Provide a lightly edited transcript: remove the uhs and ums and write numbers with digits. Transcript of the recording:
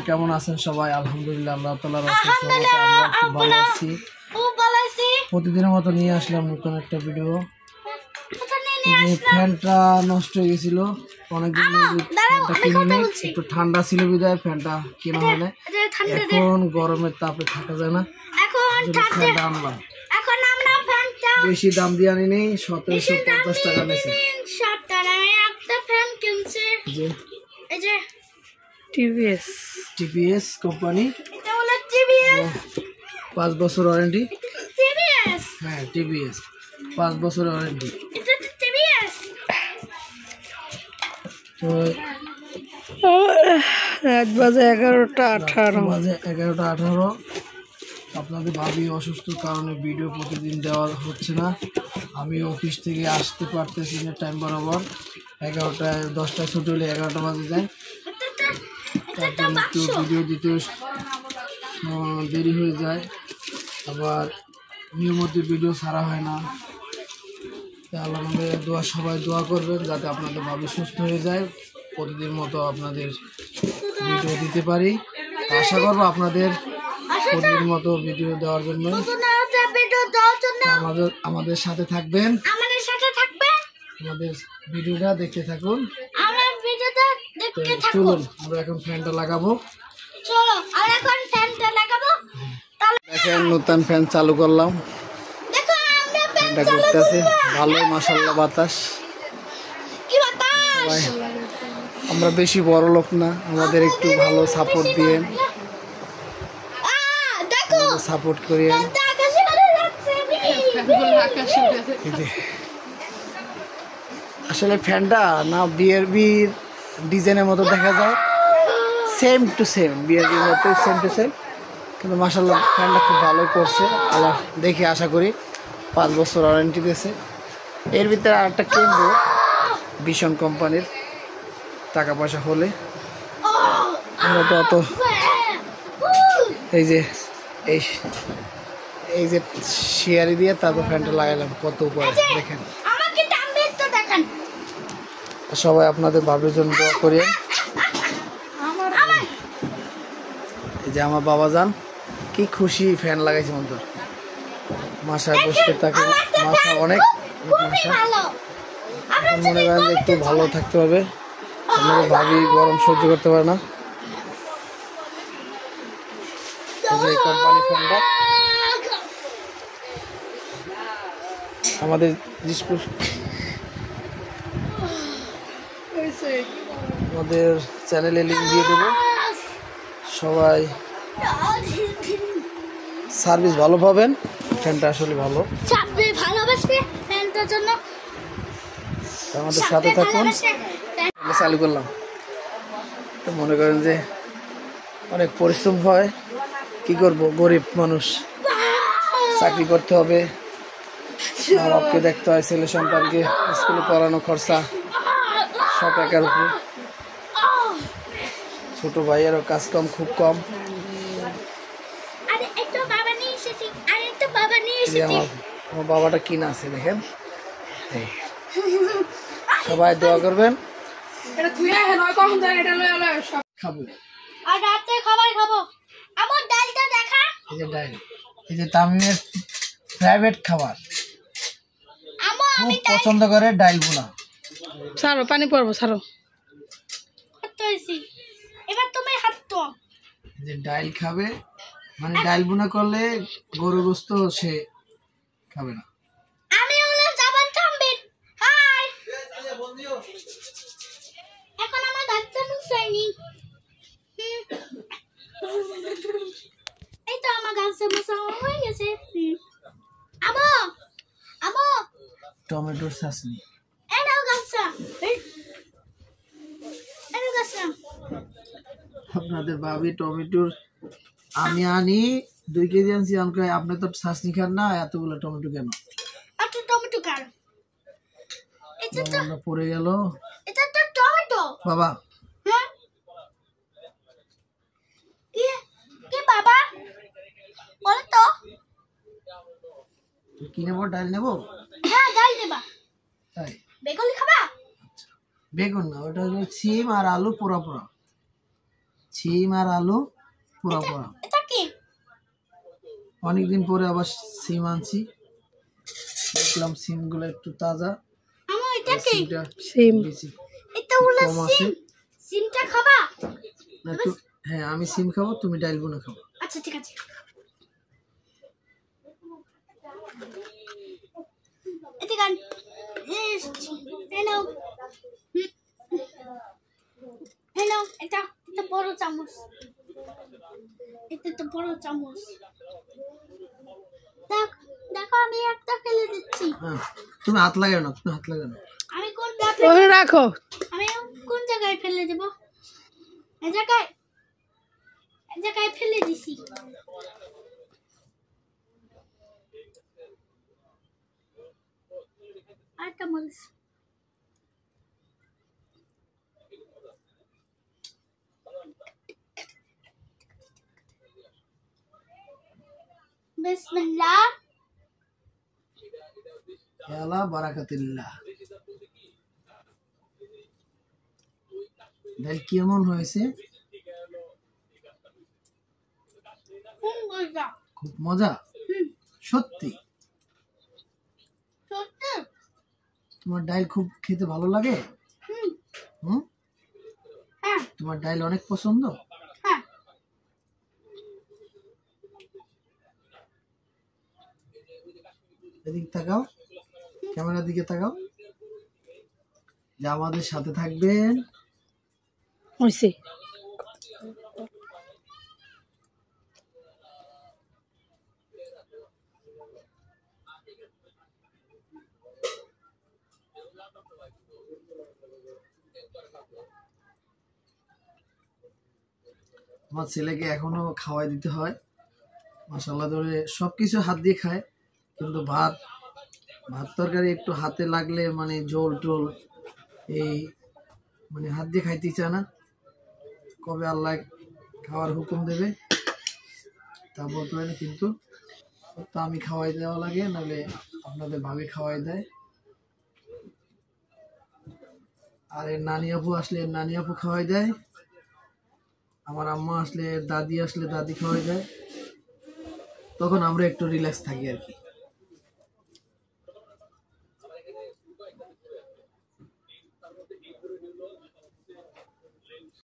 কেমন আছেন সবাই? আলহামদুলিল্লাহ, আল্লাহ তাআলার অশেষ রহমতে আমরা খুব ভালো আছি। প্রতিদিনের মতো নিয়ে আসলাম নতুন একটা ভিডিও। ফ্যানটা নষ্ট হয়ে গেছিল, অনেকদিন ফ্যানটা কিনিনি, একটু ঠান্ডা ছিল বিধায় ফ্যানটা কেনা হয় না। এখন গরমের তাপে থাকা যায় না, ফ্যানটা আনলাম। বেশি দাম দিয়ে আনিনি, 1750 টাকা নিয়েছে। টিভিএস কোম্পানি, 5 বছর ওয়ারেন্টি। হ্যাঁ, টিভিএস 5 বছর ওয়ারেন্টি। তো রাত বাজে 11টা 18। আপনাদের ভাবি অসুস্থর কারণে ভিডিও প্রতিদিন দেওয়া হচ্ছে না। আমি অফিস থেকে আসতে পারতেছি না টাইম বরাবর। 11টায় 10টায় ছুটি হলে 11টা বাজে যায়, তার জন্য একটু ভিডিও দিতে দেরি হয়ে যায়। আবার নিয়মিত ভিডিও ছাড়া হয় না। আল্লাহ আমাদের সবাই দোয়া করবেন যাতে আপনাদের ভাবি সুস্থ হয়ে যায়, প্রতিদিন মতো আপনাদের ভিডিও দিতে পারি। আশা করবো আপনাদের প্রতিদিন মতো ভিডিও দেওয়ার জন্য আমাদের সাথে থাকবেন, আমাদের ভিডিওটা দেখতে থাকুন। চলুন আমরা এখন ফ্যানটা লাগাবো। দেখেন, নতুন ফ্যান চালু করলাম, ফ্যানটা ঘুরতেছে ভালো, মাশাআল্লাহ বাতাস। সবাই আমরা বেশি বড় লোক না, আমাদের একটু ভালো সাপোর্ট দিয়েন, সাপোর্ট করিয়েন। আসলে ফ্যানটা না বিআরবির ডিজাইনের মতো দেখা যায়, সেম টু সেম বিআরবির মতো, সেম টু সেম, কিন্তু মাশাআল্লাহ ফ্যানটা খুব ভালো করছে। আল্লাহ দেখে আশা করি 5 বছর ওয়ারেন্টি দিয়েছে। এর ভিতরে আরেকটা কিনবো ভীষণ কোম্পানির, টাকা পয়সা হলে। আমরা তো অত এই যে শেয়ারি দিয়ে তারপর ফ্যানটা লাগালাম, কত উপরে দেখেন। সবাই আপনাদের ভাবির জন্য দোয়া করিয়েন। এই যে আমার বাবা যান কি খুশি, ফ্যান লাগাইছে মতো, মাসায় বসতে থাকে, মাসা অনেক মনে করেন যে একটু ভালো থাকতে হবে। আপনাদের ভাবি গরম সহ্য করতে পারে না। এই কোম্পানি ফ্যানটা আমাদের আমাদের চ্যানেলে লিঙ্ক দিয়ে দেবো। সবাই সার্ভিস ভালো পাবেন, ফ্যানটা আসলে ভালো, আমাদের সাথে থাকুন। চালু করলাম তো মনে করেন যে অনেক পরিশ্রম হয়, কি করব, গরিব মানুষ, চাকরি করতে হবে, মা বাপকে দেখতে হয়, ছেলে সন্তানকে স্কুলে পড়ানো খরচা সব একার উপর। ছোট ভাইয়েরও কাজ কম, খুব কম। আমার বাবাটা কিনা আছে দেখেন। সবাই দোয়া করবেন। খাবো, এই যে তামিমের প্রাইভেট খাবার খুব পছন্দ করে, ডাইল বোনা। ছাড়ো, পানি পড়বো, ছাড়ো। যে ডাইল খাবে, মানে ডাইল বোনা করলে গরু গোস্ত সে খাবে না। টমেটোর চাটনি, আপনাদের ভাবি টমেটোর, আমি আনি 2 কেজি আনছি, আমাকে আপনি তো চাটনি খান না, এতগুলো টমেটো কেন? পড়ে গেল বাবা। কি নেবো? ডাল নেবো। তাই বেগুন না, ওটা হলো সিম আর আলু পোড়া পোড়া। সিম আর আলু পোড়া পোড়া। এটা কি? অনেকদিন পরে আবার সিম আনছি, দেখলাম সিমগুলো একটু তাজা। আমার এটা কি? সিমটা সিম বেশি এটা হলো কম আছে। সিম। সিমটা খাবা? না তো, হ্যাঁ আমি সিম খাবো, তুমি ডাইল বোনা খাবো। আচ্ছা ঠিক আছে। এটা গান। হ্যালো। হ্যালো, এটা বড় চামচ। এটা তো বড় চামচ। দেখো আমি একটা ফেলে দিচ্ছি। হ্যাঁ তুমি হাত লাগাও না, তুমি হাত লাগাও না। আমি কোন ওখানে রাখো। আমি কোন জায়গায় ফেলে দেব? এই জায়গায় ফেলে দিছি। আরেকটা মরিচ। বিসমিল্লাহ। আলা বারাকাতিল্লাহ। ডাল কেমন হয়েছে? মজা। খুব মজা। সত্যি সত্যি? তোমার ডাল খুব খেতে ভালো লাগে? হুম, হ্যাঁ তোমার ডাল অনেক পছন্দ? হ্যাঁ। এদিক তাকাও, ক্যামেরার দিকে তাকাও, যে আমাদের সাথে থাকবেন। হয়েছে। আমার ছেলেকে এখনো খাওয়াই দিতে হয়, মাশাআল্লাহ ধরে সবকিছু হাত দিয়ে খায়, কিন্তু ভাত তরকারি একটু হাতে লাগলে মানে ঝোল টোল এই মানে হাত দিয়ে খাইতে চায় না। কবে আল্লাহ খাওয়ার হুকুম দেবে তা বলতে পারি না, কিন্তু তো আমি খাওয়াই দেওয়া লাগে, নাহলে আপনাদের ভাবে খাওয়াই দেয়। আর এর নানি আপু আসলে এর নানি আপু খাওয়াই দেয়, আমার আম্মা আসলে দাদি আসলে দাদি খাওয়াই দেয়, তখন আমরা একটু রিল্যাক্স থাকি আর কি।